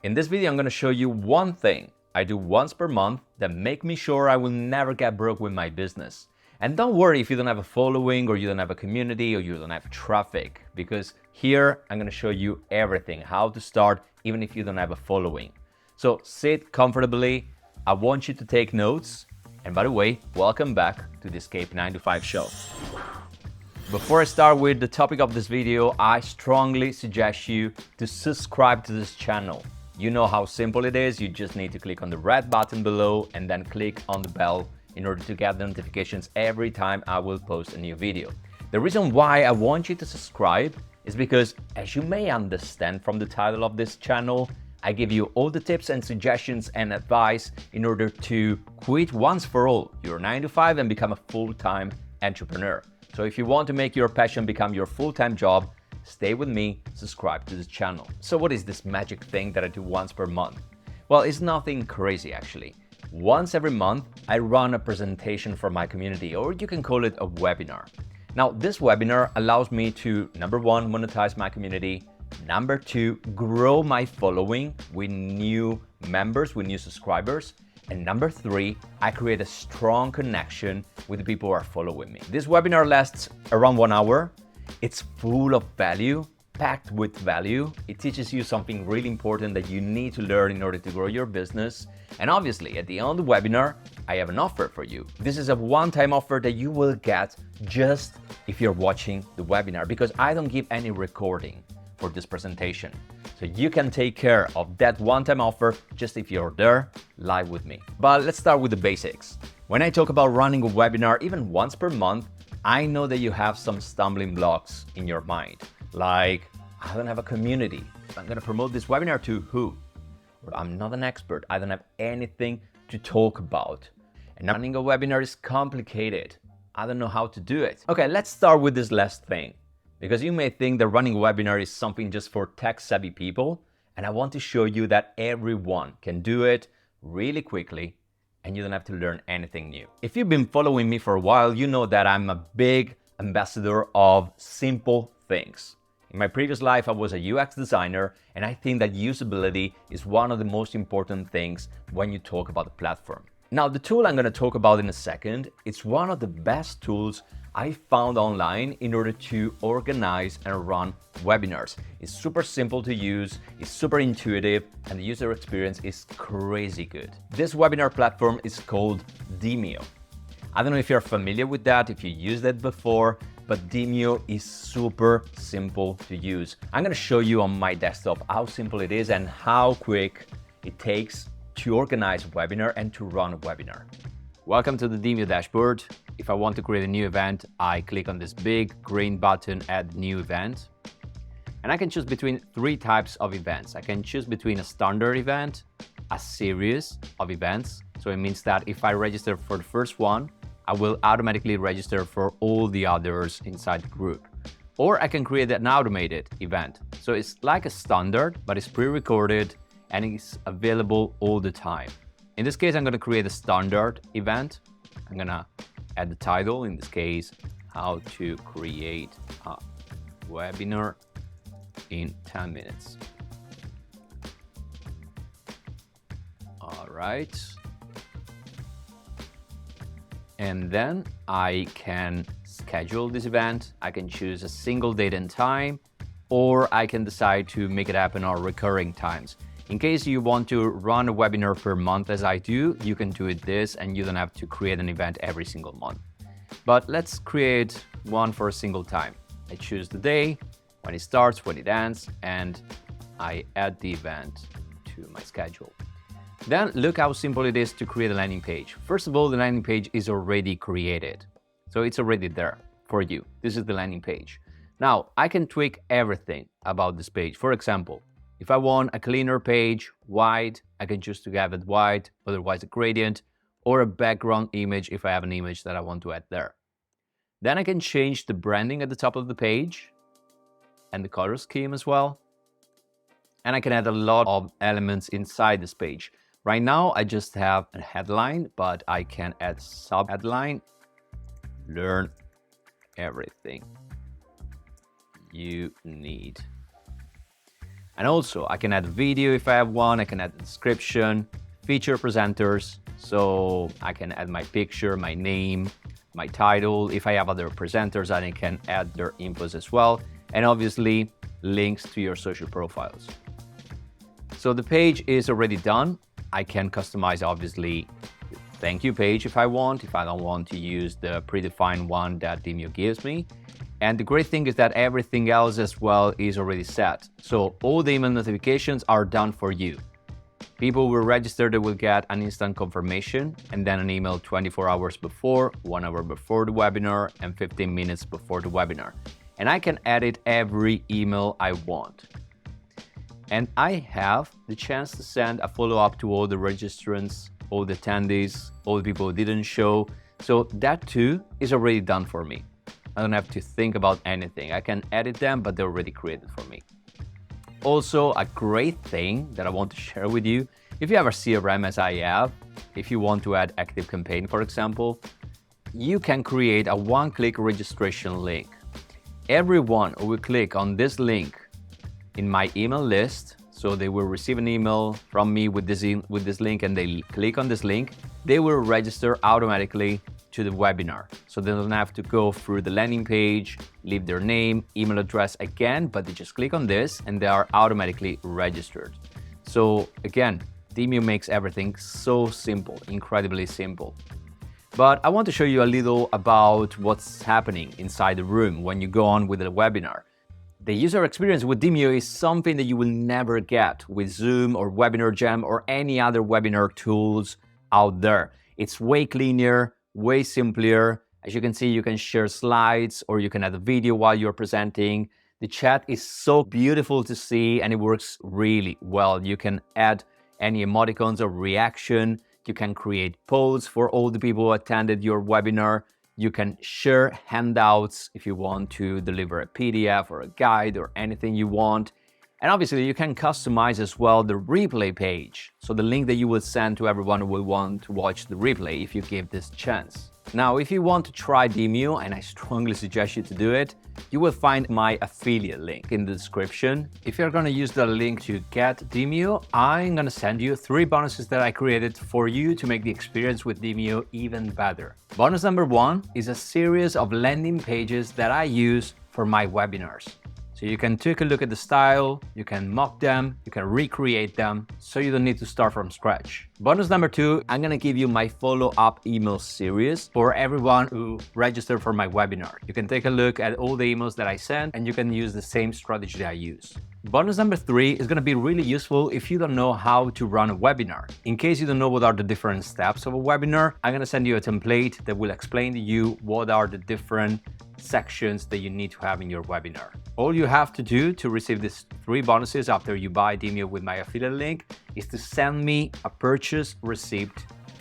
In this video, I'm going to show you one thing I do once per month that make me sure I will never get broke with my business. And don't worry if you don't have a following or you don't have a community or you don't have traffic, because here I'm going to show you everything, how to start even if you don't have a following. So sit comfortably. I want you to take notes. And by the way, welcome back to the Escape 9 to 5 show. Before I start with the topic of this video, I strongly suggest you to subscribe to this channel. You know how simple it is. You just need to click on the red button below and then click on the bell in order to get the notifications every time I will post a new video. The reason why I want you to subscribe is because, as you may understand from the title of this channel, I give you all the tips and suggestions and advice in order to quit once for all your 9 to 5 and become a full-time entrepreneur. So if you want to make your passion become your full-time job, stay with me, subscribe to this channel. So what is this magic thing that I do once per month? Well, it's nothing crazy actually. Once every month, I run a presentation for my community, or you can call it a webinar. Now, this webinar allows me to, number one, monetize my community. Number two, grow my following with new members, with new subscribers. And number three, I create a strong connection with the people who are following me. This webinar lasts around 1 hour. It's full of value, packed with value. It teaches you something really important that you need to learn in order to grow your business. And obviously, at the end of the webinar, I have an offer for you. This is a one-time offer that you will get just if you're watching the webinar, because I don't give any recording for this presentation. So you can take care of that one-time offer just if you're there live with me. But let's start with the basics. When I talk about running a webinar even once per month, I know that you have some stumbling blocks in your mind. Like, I don't have a community. I'm gonna promote this webinar to who? Or I'm not an expert. I don't have anything to talk about. And running a webinar is complicated. I don't know how to do it. Okay, let's start with this last thing, because you may think that running a webinar is something just for tech-savvy people, and I want to show you that everyone can do it really quickly, and you don't have to learn anything new. If you've been following me for a while, you know that I'm a big ambassador of simple things. In my previous life, I was a UX designer, and I think that usability is one of the most important things when you talk about the platform. Now, the tool I'm going to talk about in a second, it's one of the best tools I found online in order to organize and run webinars. It's super simple to use, it's super intuitive, and the user experience is crazy good. This webinar platform is called Demio. I don't know if you're familiar with that, if you used it before, but Demio is super simple to use. I'm going to show you on my desktop how simple it is and how quick it takes to organize a webinar and to run a webinar. Welcome to the Demio dashboard. If I want to create a new event, I click on this big green button, Add New Event. And I can choose between 3 types of events. I can choose between a standard event, a series of events. So it means that if I register for the first one, I will automatically register for all the others inside the group. Or I can create an automated event. So it's like a standard, but it's pre-recorded and it's available all the time. In this case, I'm going to create a standard event. I'm going to add the title, in this case, how to create a webinar in 10 minutes. All right. And then I can schedule this event. I can choose a single date and time, or I can decide to make it happen on recurring times. In case you want to run a webinar per month as I do, you can do it this and you don't have to create an event every single month. But let's create one for a single time. I choose the day, when it starts, when it ends, and I add the event to my schedule. Then look how simple it is to create a landing page. First of all, the landing page is already created. So it's already there for you. This is the landing page. Now, I can tweak everything about this page. For example, if I want a cleaner page, white, I can choose to have it white, otherwise a gradient, or a background image if I have an image that I want to add there. Then I can change the branding at the top of the page and the color scheme as well. And I can add a lot of elements inside this page. Right now, I just have a headline, but I can add sub-headline. Learn everything you need. And also I can add video if I have one, I can add the description, feature presenters, so I can add my picture, my name, my title. If I have other presenters, I can add their infos as well, and obviously links to your social profiles. So the page is already done. I can customize obviously the thank you page if I want, if I don't want to use the predefined one that Demio gives me. And the great thing is that everything else as well is already set. So all the email notifications are done for you. People will register, they will get an instant confirmation and then an email 24 hours before, 1 hour before the webinar, and 15 minutes before the webinar. And I can edit every email I want. And I have the chance to send a follow-up to all the registrants, all the attendees, all the people who didn't show. So that too is already done for me. I don't have to think about anything. I can edit them, but they're already created for me. Also, a great thing that I want to share with you, if you have a CRM as I have, if you want to add ActiveCampaign, for example, you can create a one-click registration link. Everyone who will click on this link in my email list, so they will receive an email from me with this link and they click on this link, they will register automatically to the webinar. So they don't have to go through the landing page, leave their name, email address again, but they just click on this and they are automatically registered. So again, Demio makes everything so simple, incredibly simple. But I want to show you a little about what's happening inside the room when you go on with a webinar. The user experience with Demio is something that you will never get with Zoom or Webinar Jam or any other webinar tools out there. It's way cleaner, way simpler. As you can see, you can share slides or you can add a video while you're presenting. The chat is so beautiful to see and it works really well. You can add any emoticons or reaction. You can create polls for all the people who attended your webinar. You can share handouts if you want to deliver a PDF or a guide or anything you want. And obviously you can customize as well the replay page. So the link that you will send to everyone who will want to watch the replay if you give this chance. Now, if you want to try Demio, and I strongly suggest you to do it, you will find my affiliate link in the description. If you're going to use the link to get Demio, I'm going to send you 3 bonuses that I created for you to make the experience with Demio even better. Bonus number 1 is a series of landing pages that I use for my webinars. So you can take a look at the style, you can mock them, you can recreate them, so you don't need to start from scratch. Bonus number 2, I'm gonna give you my follow-up email series for everyone who registered for my webinar. You can take a look at all the emails that I sent and you can use the same strategy that I use. Bonus number 3 is gonna be really useful if you don't know how to run a webinar. In case you don't know what are the different steps of a webinar, I'm gonna send you a template that will explain to you what are the different sections that you need to have in your webinar. All you have to do to receive these 3 bonuses after you buy Demio with my affiliate link is to send me a purchase receipt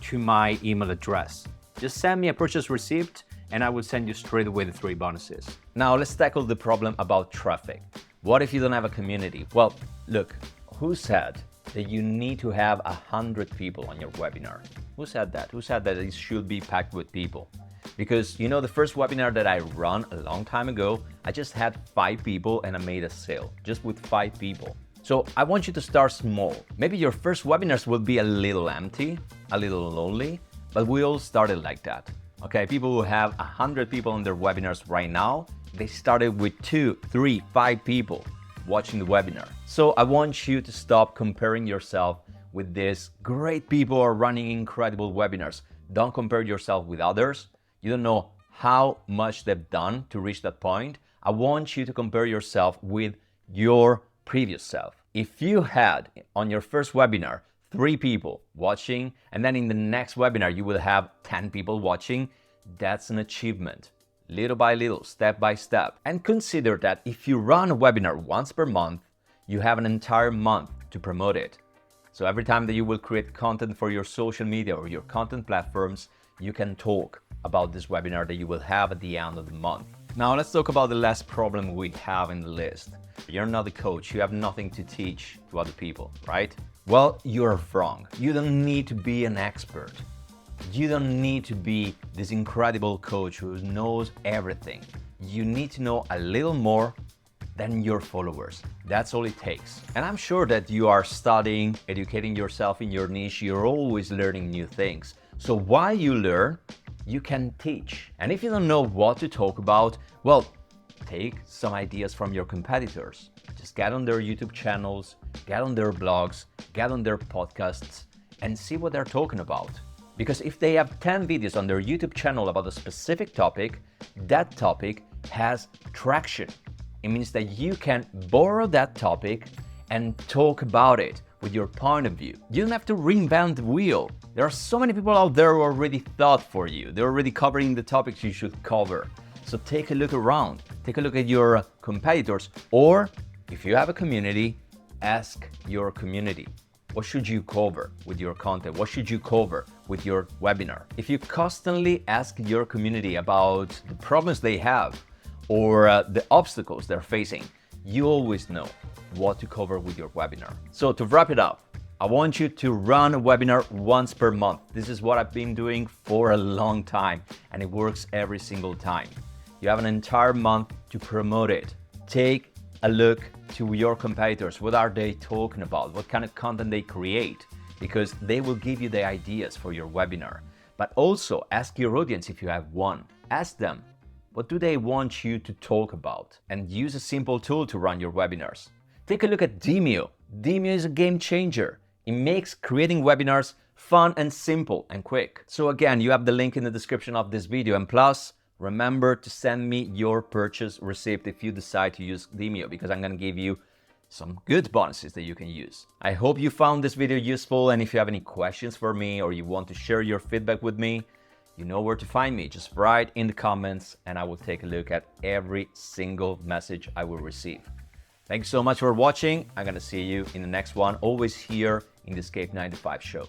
to my email address. Just send me a purchase receipt and I will send you straight away the 3 bonuses. Now let's tackle the problem about traffic. What if you don't have a community? Well, look, who said that you need to have 100 people on your webinar? Who said that? Who said that it should be packed with people? Because you know, the first webinar that I ran a long time ago, I just had 5 people and I made a sale just with 5 people. So I want you to start small. Maybe your first webinars will be a little empty, a little lonely, but we all started like that. Okay, people who have 100 people on their webinars right now, they started with 2, 3, 5 people watching the webinar. So I want you to stop comparing yourself with these great people who are running incredible webinars. Don't compare yourself with others. You don't know how much they've done to reach that point. I want you to compare yourself with your previous self. If you had on your first webinar 3 people watching, and then in the next webinar you will have 10 people watching, that's an achievement. Little by little, step by step. And consider that if you run a webinar once per month, you have an entire month to promote it. So every time that you will create content for your social media or your content platforms, you can talk about this webinar that you will have at the end of the month. Now let's talk about the last problem we have in the list. You're not a coach, you have nothing to teach to other people, right? Well, you're wrong. You don't need to be an expert. You don't need to be this incredible coach who knows everything. You need to know a little more than your followers. That's all it takes. And I'm sure that you are studying, educating yourself in your niche. You're always learning new things. So while you learn, you can teach. And if you don't know what to talk about, well, take some ideas from your competitors. Just get on their YouTube channels, get on their blogs, get on their podcasts, and see what they're talking about. Because if they have 10 videos on their YouTube channel about a specific topic, that topic has traction. It means that you can borrow that topic and talk about it with your point of view. You don't have to reinvent the wheel. There are so many people out there who already thought for you. They're already covering the topics you should cover. So take a look around. Take a look at your competitors, or if you have a community, ask your community. What should you cover with your content? What should you cover with your webinar? If you constantly ask your community about the problems they have or the obstacles they're facing, you always know what to cover with your webinar. So to wrap it up, I want you to run a webinar once per month. This is what I've been doing for a long time, and it works every single time. You have an entire month to promote it. Take a look to your competitors. What are they talking about? What kind of content they create? Because they will give you the ideas for your webinar. But also ask your audience if you have one. Ask them, what do they want you to talk about? And use a simple tool to run your webinars. Take a look at Demio. Demio is a game changer. It makes creating webinars fun and simple and quick. So again, you have the link in the description of this video. And plus, remember to send me your purchase receipt if you decide to use Demio, because I'm going to give you some good bonuses that you can use. I hope you found this video useful, and if you have any questions for me or you want to share your feedback with me, you know where to find me. Just write in the comments and I will take a look at every single message I will receive. Thank you so much for watching. I'm going to see you in the next one, always here in the Escape 9 to 5 show.